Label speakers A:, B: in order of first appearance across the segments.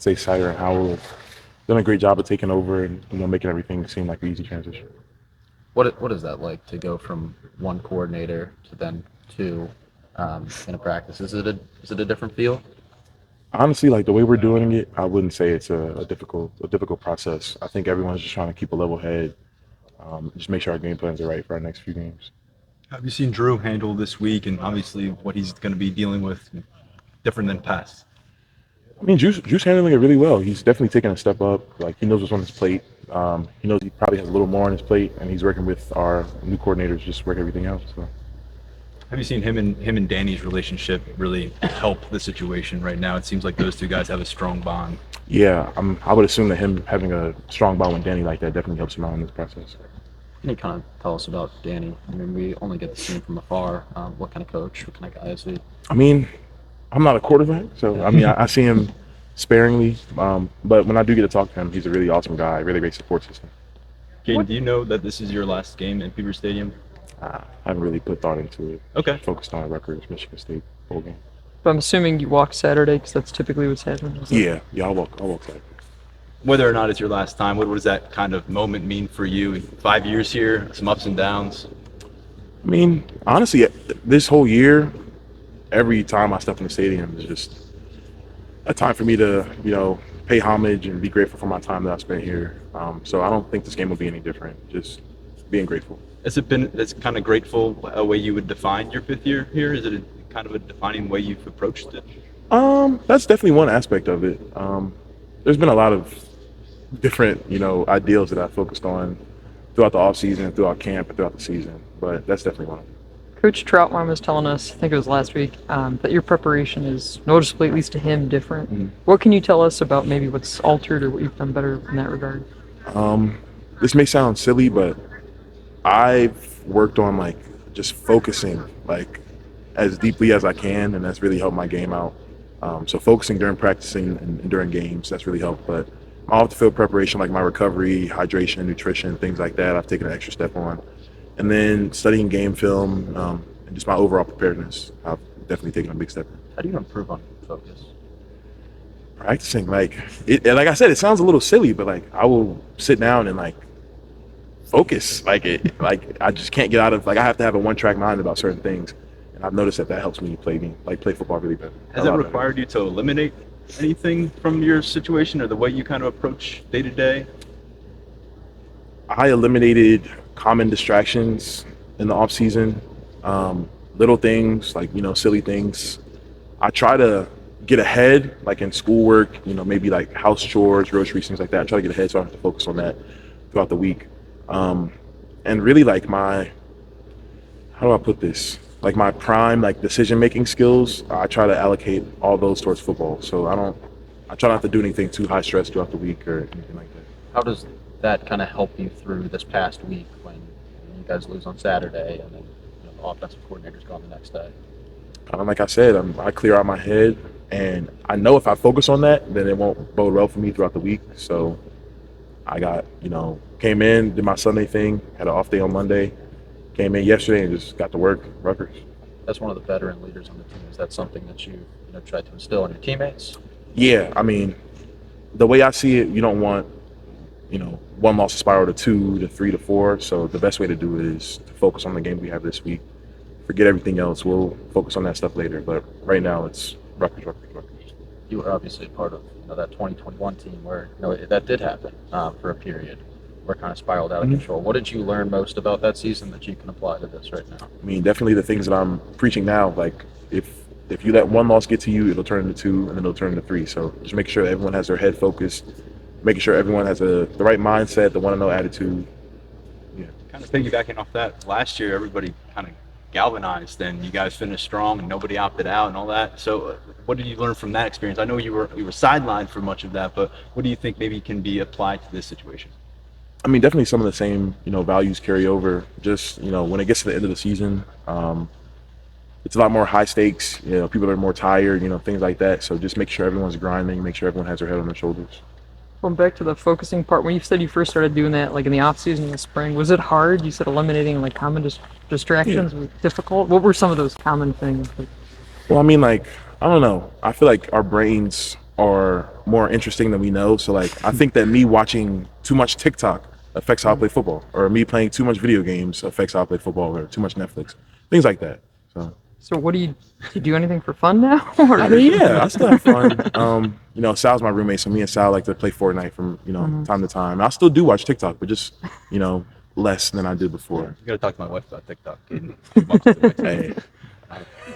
A: say Seider and Howle have done a great job of taking over and making everything seem like an easy transition.
B: What is that like to go from one coordinator to then two in a practice? Is it a different feel?
A: Honestly, like the way we're doing it, I wouldn't say it's a difficult process. I think everyone's just trying to keep a level head, just make sure our game plans are right for our next few games.
C: Have you seen Drew handle this week, and obviously what he's going to be dealing with different than past?
A: I mean, Drew's handling it really well. He's definitely taking a step up. Like, he knows what's on his plate. He knows he probably has a little more on his plate, and he's working with our new coordinators to just work everything out. So,
C: have you seen him and Danny's relationship really help the situation right now? It seems like those two guys have a strong bond.
A: yeah, I would assume that him having a strong bond with Danny like that definitely helps him out in this process.
B: Can you kind of tell us about Danny? I mean, we only get to see him from afar. What kind of coach? What kind of guy is he?
A: I mean, I'm not a quarterback, so I mean, I see him sparingly, but when I do get to talk to him, he's a really awesome guy, really great support system.
C: Caedan, do you know that this is your last game at Beaver Stadium?
A: I haven't really put thought into it.
C: Okay.
A: Focused on Rutgers, Michigan State bowl game.
D: But I'm assuming you walk Saturday because that's typically what's happening.
A: Yeah, I'll walk Saturday.
C: Whether or not it's your last time, what does that kind of moment mean for you? 5 years here, some ups and downs.
A: I mean, honestly, this whole year, every time I step in the stadium is just a time for me to, pay homage and be grateful for my time that I spent here. So I don't think this game will be any different. Just being grateful.
C: Has it been that's kind of grateful a way you would define your 5th year here? Is it kind of a defining way you've approached it?
A: That's definitely one aspect of it. There's been a lot of different, ideals that I focused on throughout the off season, throughout camp, and throughout the season. But that's definitely one of them.
D: Coach Troutman was telling us, I think it was last week, that your preparation is noticeably, at least to him, different.
A: Mm-hmm.
D: What can you tell us about maybe what's altered or what you've done better in that regard?
A: This may sound silly, but I've worked on just focusing as deeply as I can, and that's really helped my game out. So focusing during practicing and during games, that's really helped. But my off-the-field preparation, like my recovery, hydration, nutrition, things like that, I've taken an extra step on. And then studying game film and just my overall preparedness, I've definitely taken a big step.
B: How do you improve on focus?
A: Practicing, like I said, it sounds a little silly, but I will sit down and focus. I just can't get out of I have to have a one-track mind about certain things, and I've noticed that helps me play football really better.
C: Has it required you to eliminate anything from your situation or the way you kind of approach day to day?
A: I eliminated common distractions in the off season, little things silly things. I try to get ahead, in schoolwork, maybe house chores, groceries, things like that. I try to get ahead so I don't have to focus on that throughout the week. And really my, how do I put this? My prime, decision making skills, I try to allocate all those towards football. So I try not to do anything too high stress throughout the week or anything like that.
B: How does that kind of help you through this past week when you guys lose on Saturday and then the offensive coordinator's gone the next day?
A: Like I said, I clear out my head, and I know if I focus on that, then it won't bode well for me throughout the week. So I got, came in, did my Sunday thing, had an off day on Monday, came in yesterday and just got to work, Rutgers.
B: That's one of the veteran leaders on the team. Is that something that you tried to instill in your teammates?
A: Yeah, I mean, the way I see it, you don't want, one loss to spiral to 2 to 3 to 4. So the best way to do it is to focus on the game we have this week. Forget everything else. We'll focus on that stuff later. But right now, it's Rutgers.
B: You were obviously part of that 2021 team where that did happen for a period where it kind of spiraled out of control. What did you learn most about that season that you can apply to this right now?
A: I mean, definitely the things that I'm preaching now. If you let one loss get to you, it'll turn into 2, and then it'll turn into 3. So just make sure that everyone has their head focused, making sure everyone has the right mindset, the want-to-know attitude. Yeah.
C: Kind of piggybacking off that, last year everybody kind of galvanized and you guys finished strong and nobody opted out and all that. So what did you learn from that experience? I know you were sidelined for much of that, but what do you think maybe can be applied to this situation?
A: I mean, definitely some of the same, values carry over. Just, when it gets to the end of the season, it's a lot more high stakes. People are more tired, things like that. So just make sure everyone's grinding, make sure everyone has their head on their shoulders.
D: Going back to the focusing part, when you said you first started doing that, in the off season in the spring, was it hard? You said eliminating common distractions was difficult. What were some of those common things?
A: Well, I mean, I don't know. I feel like our brains are more interesting than we know. So like I think that me watching too much TikTok affects how I play football, or me playing too much video games affects how I play football, or too much Netflix, things like that.
D: So what do you do anything for fun now? Or
A: I mean, yeah, I still have fun. You know, Sal's my roommate, so me and Sal like to play Fortnite from time to time. I still do watch TikTok, but just less than I did before.
C: You got to talk to my wife about TikTok. Caedan.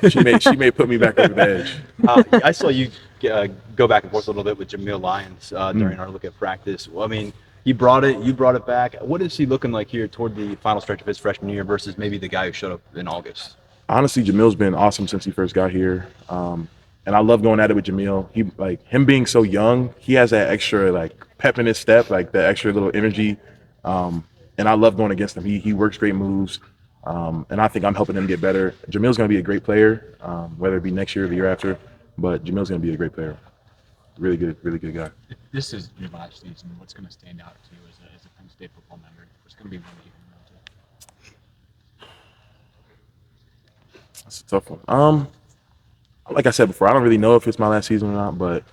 A: Hey, she may put me back over the edge.
C: I saw you go back and forth a little bit with Jamil Lyons during our look at practice. Well, I mean, he brought it, you brought it back. What is he looking like here toward the final stretch of his freshman year versus maybe the guy who showed up in August?
A: Honestly, Jamil's been awesome since he first got here, and I love going at it with Jamil. He him being so young, he has that extra like pep in his step, like that extra little energy, and I love going against him. He works great moves, and I think I'm helping him get better. Jamil's going to be a great player, whether it be next year or the year after, but Jamil's going to be a great player. Really good guy.
E: If this is your last season, what's going to stand out to you as a Penn State football member? What's going to be one that you can remember?
A: That's a tough one. Like I said before, I don't really know if it's my last season or not, but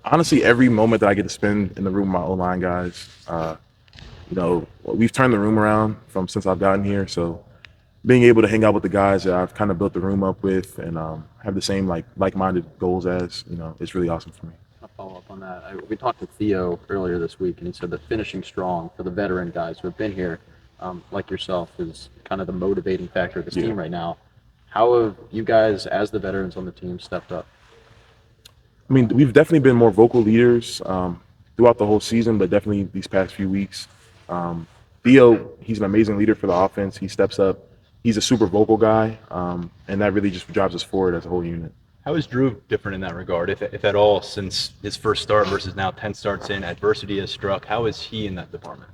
A: honestly, every moment that I get to spend in the room with my O-line guys, we've turned the room around from since I've gotten here. So being able to hang out with the guys that I've kind of built the room up with and have the same like-minded goals as, it's really awesome for me.
B: I'll follow up on that. We talked to Theo earlier this week, and he said that finishing strong for the veteran guys who have been here, like yourself, is kind of the motivating factor of this team right now. How have you guys, as the veterans on the team, stepped up?
A: I mean, we've definitely been more vocal leaders throughout the whole season, but definitely these past few weeks. Theo, he's an amazing leader for the offense. He steps up. He's a super vocal guy, and that really just drives us forward as a whole unit.
C: How is Drew different in that regard, if at all, since his first start versus now 10 starts in, adversity has struck? How is he in that department?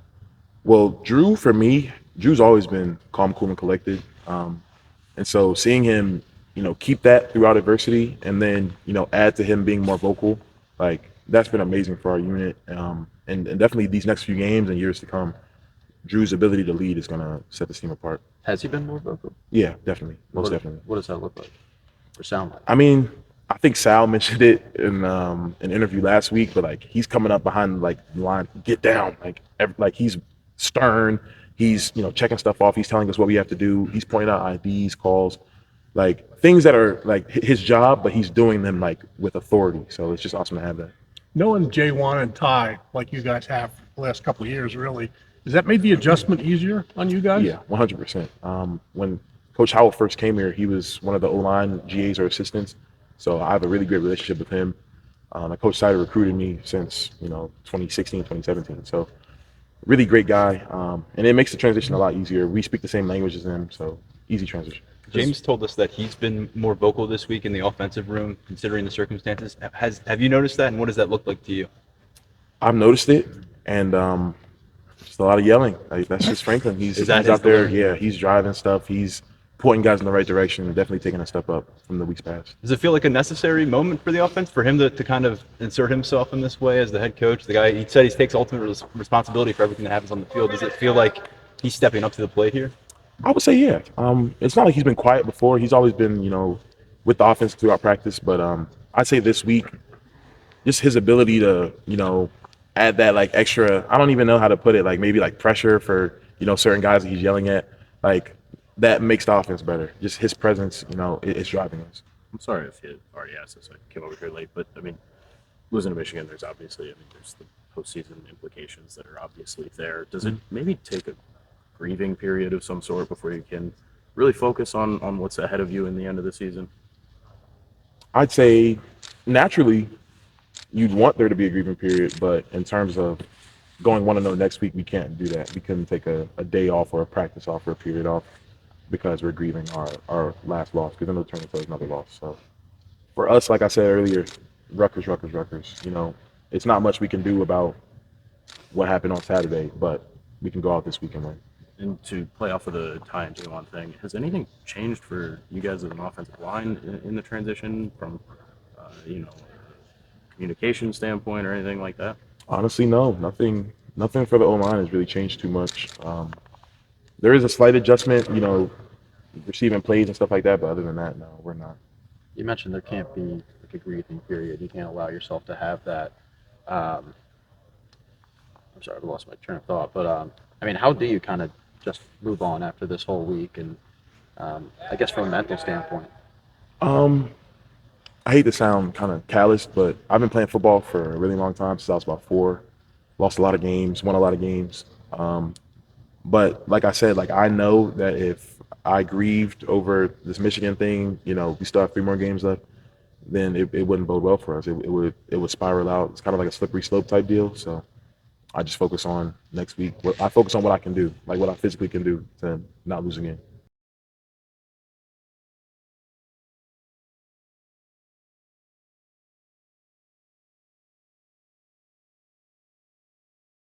A: Well, Drew, for me, Drew's always been calm, cool, and collected. And so seeing him, keep that throughout adversity and then, add to him being more vocal, that's been amazing for our unit. And definitely these next few games and years to come, Drew's ability to lead is going to set this team apart.
B: Has he been more vocal?
A: Yeah, definitely. Most definitely.
B: What does that look like or sound like?
A: I mean, I think Sal mentioned it in an interview last week, but he's coming up behind the line, get down, he's stern. He's checking stuff off. He's telling us what we have to do. He's pointing out IDs, calls, things that are his job, but he's doing them with authority. So it's just awesome to have that.
F: Knowing J1 and Ty like you guys have for the last couple of years, really, has that made the adjustment easier on you guys?
A: Yeah, 100%. When Coach Howle first came here, he was one of the O-line GAs or assistants. So I have a really great relationship with him. Coach Seider recruited me since 2016, 2017. So really great guy, and it makes the transition a lot easier. We speak the same language as him, so easy transition.
C: James told us that he's been more vocal this week in the offensive room, considering the circumstances. Have you noticed that, and what does that look like to you?
A: I've noticed it, and just a lot of yelling. That's just Franklin. He's out there. Yeah, he's driving stuff. He's pointing guys in the right direction and definitely taking a step up from the weeks past.
C: Does it feel like a necessary moment for the offense for him to kind of insert himself in this way as the head coach? The guy, he said he takes ultimate responsibility for everything that happens on the field. Does it feel like he's stepping up to the plate here?
A: I would say, yeah. It's not like he's been quiet before. He's always been, with the offense throughout practice. But I'd say this week, just his ability to, add that extra, I don't even know how to put it, maybe pressure for, certain guys that he's yelling at. That makes the offense better. Just his presence, it's driving us.
G: I'm sorry if you already asked this. I came over here late, but losing to Michigan, there's obviously, there's the postseason implications that are obviously there. Does it maybe take a grieving period of some sort before you can really focus on what's ahead of you in the end of the season?
A: I'd say naturally you'd want there to be a grieving period, but in terms of going 1-0 next week, we can't do that. We couldn't take a day off or a practice off or a period off because we're grieving our last loss, because then it'll turn into another loss. So for us, like I said earlier, Rutgers. It's not much we can do about what happened on Saturday, but we can go out this week and win.
G: And to play off of the Ty and J1 thing, has anything changed for you guys as an offensive line in the transition from, communication standpoint or anything like that?
A: Honestly, no. Nothing for the O-line has really changed too much. There is a slight adjustment, receiving plays and stuff like that, but other than that, no, we're not.
B: You mentioned there can't be like a grieving period. You can't allow yourself to have that. I'm sorry, I've lost my train of thought. But I mean, how do you kind of just move on after this whole week? And I guess from a mental standpoint.
A: Um, I hate to sound kind of callous, but I've been playing football for a really long time, since I was about 4. Lost a lot of games, won a lot of games. But like I said, like I know that if I grieved over this Michigan thing, we still have 3 more games left, then it wouldn't bode well for us. It would spiral out. It's kind of like a slippery slope type deal. So I just focus on next week. I focus on what I can do, like what I physically can do to not lose again.